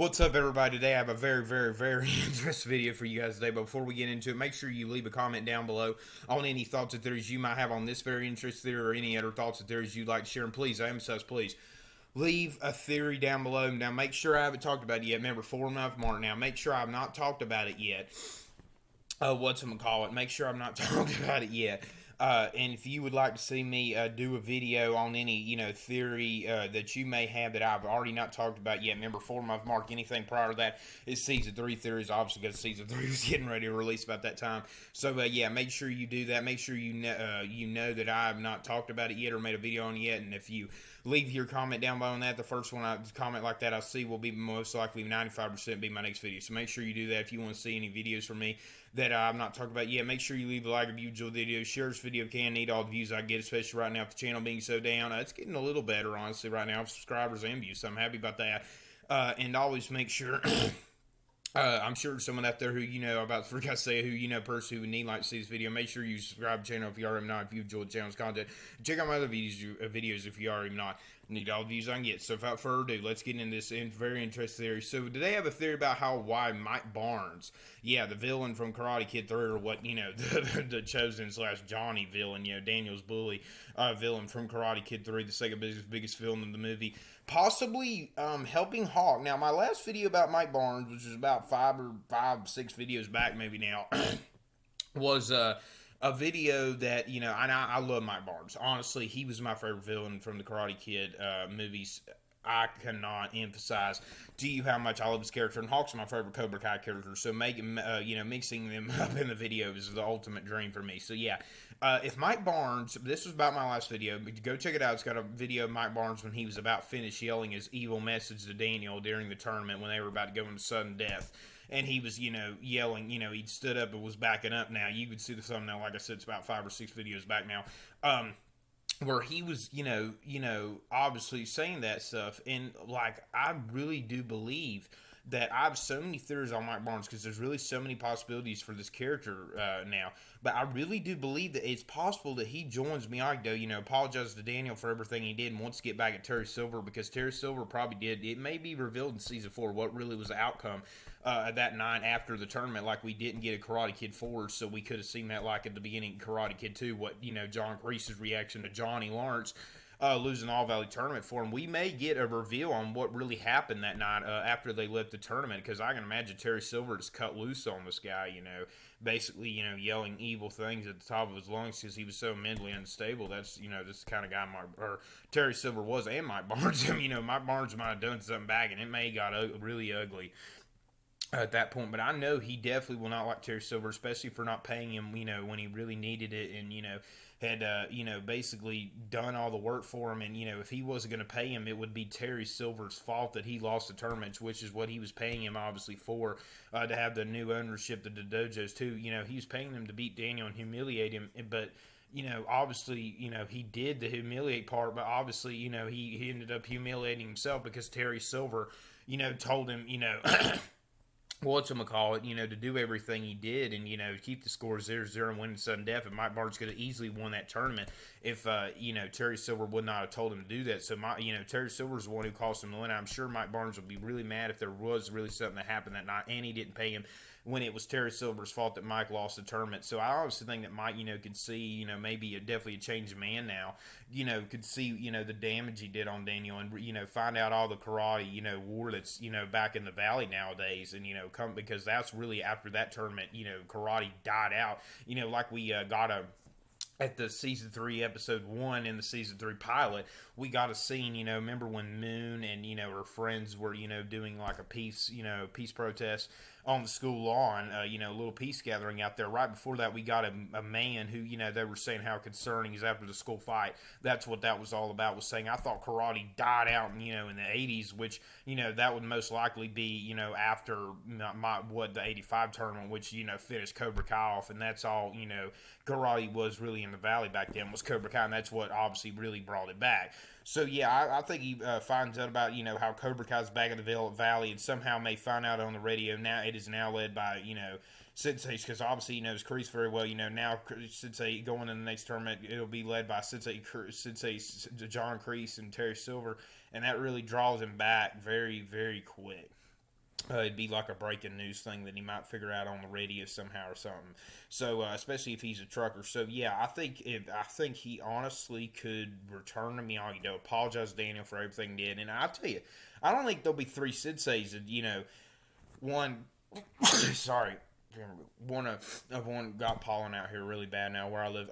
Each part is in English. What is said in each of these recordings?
What's up, everybody? Today I have a very interesting video for you guys today. But before we get into it, make sure you leave a comment down below on any thoughts or theories you might have on this very interesting theory or any other thoughts or theories you'd like to share. And please, I emphasize, please, leave a theory down below. Now, make sure I haven't talked about it yet. Remember, 4-month mark now. Make sure I've not talked about it yet. Make sure I'm not talking about it yet. And if you would like to see me do a video on any, theory that you may have that I've already not talked about yet, remember 4-month mark, anything prior to that is season 3 theories. Obviously, because season 3 is getting ready to release about that time. So, yeah, make sure you do that. Make sure you know that I have not talked about it yet or made a video on it yet. And if you leave your comment down below on that, the first one I comment like that I see will be most likely 95% be my next video. So make sure you do that if you want to see any videos from me that I'm not talking about yet. Make sure you leave a like if you enjoy the video. Share this video if you can. Need all the views I get, especially right now with the channel being so down. It's getting a little better, honestly, right now, subscribers and views, so I'm happy about that. And always make sure I'm sure someone out there who about to forget to say person who would need like to see this video. Make sure you subscribe to the channel if you already not. If you enjoyed the channel's content, check out my other videos if you already not. Need all the views I can get. So without further ado, let's get into this very interesting theory. So today I have a theory about why Mike Barnes, the villain from Karate Kid 3, or what the chosen / Johnny villain, Daniel's bully villain from Karate Kid 3, the second biggest villain in the movie, possibly helping Hawk. Now, my last video about Mike Barnes, which is about 6 videos back maybe now, was a video that, and I love Mike Barnes. Honestly, he was my favorite villain from the Karate Kid movies. I cannot emphasize to you how much I love his character, and Hawk's my favorite Cobra Kai character. So mixing them up in the video is the ultimate dream for me. So if Mike Barnes, this was about my last video, but go check it out. It's got a video of Mike Barnes when he was about finished yelling his evil message to Daniel during the tournament when they were about to go into sudden death. And he was, yelling, he'd stood up and was backing up now. You could see the thumbnail, like I said, it's about 5 or 6 videos back now. Where he was, obviously saying that stuff. And, I really do believe that I have so many theories on Mike Barnes because there's really so many possibilities for this character now. But I really do believe that it's possible that he joins Miyagi-Do, apologizes to Daniel for everything he did and wants to get back at Terry Silver because Terry Silver probably did. It may be revealed in Season 4 what really was the outcome that night after the tournament. Like, we didn't get a Karate Kid 4, so we could have seen that like at the beginning of Karate Kid 2, what, John Kreese's reaction to Johnny Lawrence losing All Valley tournament for him. We may get a reveal on what really happened that night after they left the tournament, because I can imagine Terry Silver just cut loose on this guy, basically, yelling evil things at the top of his lungs because he was so mentally unstable. That's, this kind of guy Terry Silver was, and Mike Barnes. Mike Barnes might have done something back, and it may have got really ugly at that point. But I know he definitely will not like Terry Silver, especially for not paying him, when he really needed it, and, had, basically done all the work for him. And, if he wasn't going to pay him, it would be Terry Silver's fault that he lost the tournaments, which is what he was paying him, obviously, for, to have the new ownership of the dojos, too. He was paying them to beat Daniel and humiliate him, but obviously, he did the humiliate part, but obviously, he ended up humiliating himself because Terry Silver, told him, to do everything he did and, keep the score 0-0 and win sudden death. And Mike Barnes could have easily won that tournament if, Terry Silver would not have told him to do that. So, Terry Silver's the one who caused him to win. I'm sure Mike Barnes would be really mad if there was really something that happened that night and he didn't pay him when it was Terry Silver's fault that Mike lost the tournament. So I honestly think that Mike, could see, maybe definitely a changed man now, could see, the damage he did on Daniel and, find out all the karate, war that's, back in the valley nowadays and, come because that's really after that tournament, karate died out, like we got at the season 3 episode 1 in the season 3 pilot, we got a scene, remember when Moon and, her friends were, doing like a peace protest on the school lawn, a little peace gathering out there. Right before that, we got a man who, they were saying how concerning is after the school fight. That's what that was all about, was saying, I thought karate died out, in the 80s, which, that would most likely be, after the 85 tournament, which, finished Cobra Kai off, and that's all, karate was really in the valley back then, was Cobra Kai, and that's what obviously really brought it back. So, I think he finds out about, how Cobra Kai's back in the valley and somehow may find out on the radio. Now, it is now led by, Sensei, because obviously he knows Kreese very well. Now Sensei going in the next tournament, it'll be led by Sensei John Kreese and Terry Silver, and that really draws him back very, very quick. It'd be like a breaking news thing that he might figure out on the radio somehow or something. So especially if he's a trucker. So yeah, I think he honestly could return to Miyagi Do. Apologize to Daniel for everything he did, and I'll tell you, I don't think there'll be three senseis. One, sorry, one got pollen out here really bad now where I live.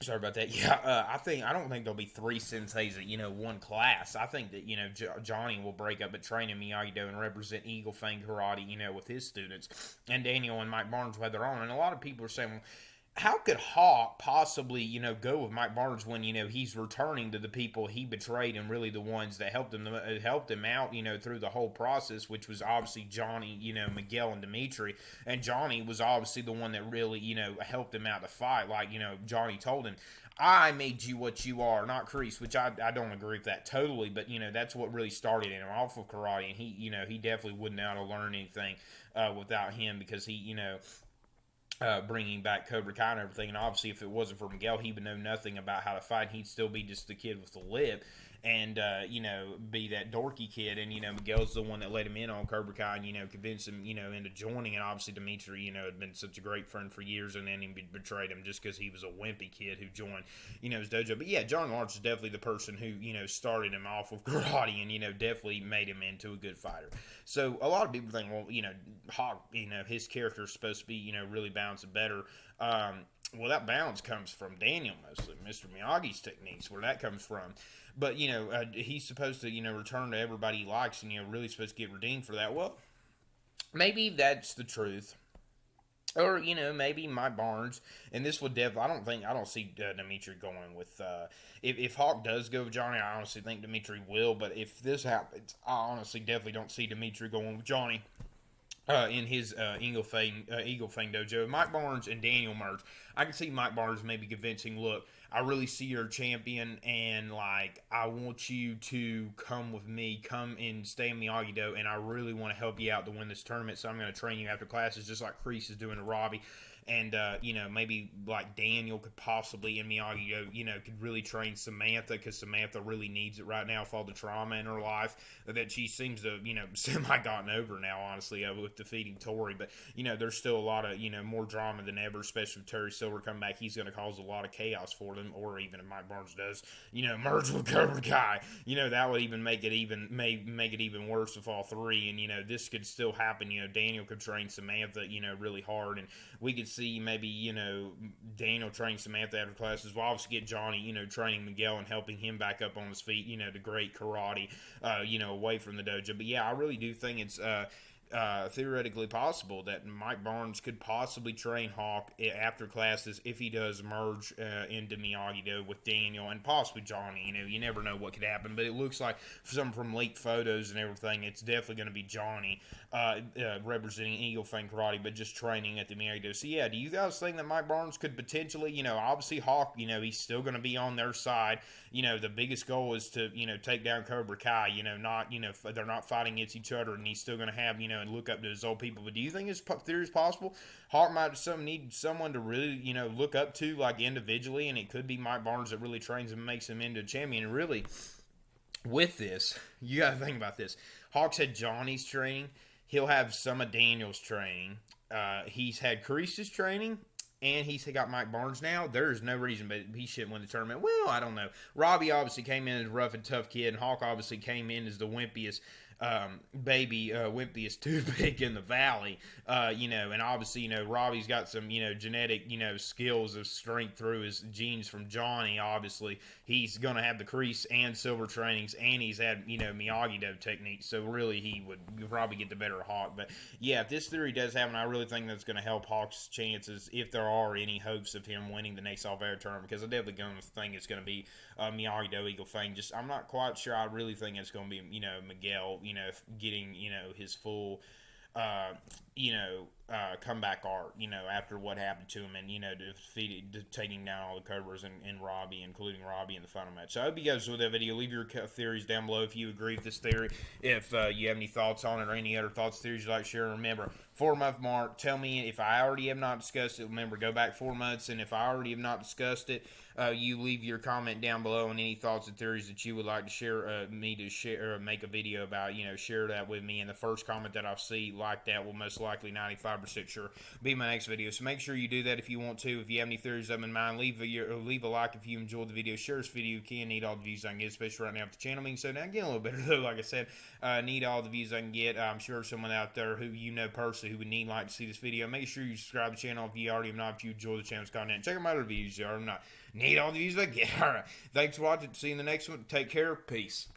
Sorry about that. Yeah, I don't think there'll be three senseis at one class. I think that Johnny will break up at training Miyagi Do and represent Eagle Fang Karate with his students, and Daniel and Mike Barnes whether on. And a lot of people are saying, well, how could Hawk possibly, go with Mike Barnes when he's returning to the people he betrayed and really the ones that helped him out, through the whole process, which was obviously Johnny, Miguel and Dimitri, and Johnny was obviously the one that really, helped him out the fight. Like, Johnny told him, I made you what you are, not Kreese, which I don't agree with that totally, but that's what really started him off of karate, and he definitely wouldn't have learned anything without him because bringing back Cobra Kai and everything. And obviously, if it wasn't for Miguel, he would know nothing about how to fight. He'd still be just the kid with the lip and, be that dorky kid. And, Miguel's the one that let him in on Cobra Kai and, convinced him, into joining. And obviously, Dimitri, had been such a great friend for years and then he betrayed him just because he was a wimpy kid who joined, his dojo. But yeah, John Lawrence is definitely the person who, started him off with karate and, definitely made him into a good fighter. So a lot of people think, well, Hawk, his character is supposed to be, really balanced better. Well, that balance comes from Daniel mostly, Mr. Miyagi's techniques, where that comes from. But, he's supposed to, return to everybody he likes and, really supposed to get redeemed for that. Well, maybe that's the truth. Or, maybe Mike Barnes, and this would I don't see Dimitri going with, if Hawk does go with Johnny, I honestly think Dimitri will, but if this happens, I honestly definitely don't see Dimitri going with Johnny. In his Eagle Fang dojo, Mike Barnes and Daniel merge. I can see Mike Barnes maybe convincing, look, I really see you're a champion, and like I want you to come with me, come and stay in Miyagi Do, and I really want to help you out to win this tournament. So I'm going to train you after classes, just like Kreese is doing to Robbie. And maybe like Daniel could possibly in Miyagi could really train Samantha because Samantha really needs it right now with all the trauma in her life that she seems to semi gotten over now, honestly, with defeating Tori. But there's still a lot of more drama than ever, especially with Terry Silver coming back. He's going to cause a lot of chaos for them, or even if Mike Barnes does merge with Cobra Kai, that would even make it even worse with all three. And this could still happen. Daniel could train Samantha really hard, and we could see maybe Daniel training Samantha after classes. We'll obviously get Johnny training Miguel and helping him back up on his feet to great karate away from the dojo. But yeah, I really do think it's theoretically possible that Mike Barnes could possibly train Hawk after classes if he does merge into Miyagi-Do with Daniel and possibly Johnny. You never know what could happen, but it looks like from leaked photos and everything, it's definitely going to be Johnny representing Eagle Fang Karate, but just training at the Miyagi-Do. So yeah, do you guys think that Mike Barnes could potentially, obviously Hawk, he's still going to be on their side. The biggest goal is to, take down Cobra Kai, not, they're not fighting against each other, and he's still going to have, and look up to his old people. But do you think his theory is possible? Hawk might need someone to really, look up to, like, individually, and it could be Mike Barnes that really trains him and makes him into a champion. And really, with this, you got to think about this. Hawk's had Johnny's training. He'll have some of Daniel's training. He's had Kreese's training. And he's got Mike Barnes now. There's no reason but he shouldn't win the tournament. Well, I don't know. Robbie obviously came in as a rough and tough kid, and Hawk obviously came in as the wimpiest wimpiest toothpick in the valley. And obviously, Robbie's got some, genetic, skills of strength through his genes from Johnny. Obviously, he's going to have the Kreese and Silver trainings, and he's had, Miyagi-Do techniques. So really, he would probably get the better of Hawk. But yeah, if this theory does happen, I really think that's going to help Hawk's chances, if there are any hopes of him winning the next All-Fair tournament, because I definitely going to think it's going to be Miyagi-Do Eagle Fang. Just, I'm not quite sure. I really think it's going to be, Miguel, getting, his full, comeback art, after what happened to him, and taking down all the Cobras and Robbie, including Robbie in the final match. So I hope you guys enjoyed that video. Leave your theories down below if you agree with this theory. If you have any thoughts on it or any other thoughts, theories you'd like to share. Remember, 4-month mark. Tell me if I already have not discussed it. Remember, go back 4 months, and if I already have not discussed it, you leave your comment down below on any thoughts and theories that you would like to share, me to share, or make a video about. Share that with me. And the first comment that I see like that will most likely 95% sure be my next video. So make sure you do that if you want to. If you have any theories up in mind, leave a like if you enjoyed the video. Share this video. You can need all the views I can get, especially right now with the channel being so down. Getting a little better though, like I said. Need all the views I can get. I'm sure someone out there who personally who would like to see this video. Make sure you subscribe to the channel if you already have not. If you enjoy the channel's content, check out my other videos. Or not. Need all the views I get. All right. Thanks for watching. See you in the next one. Take care. Peace.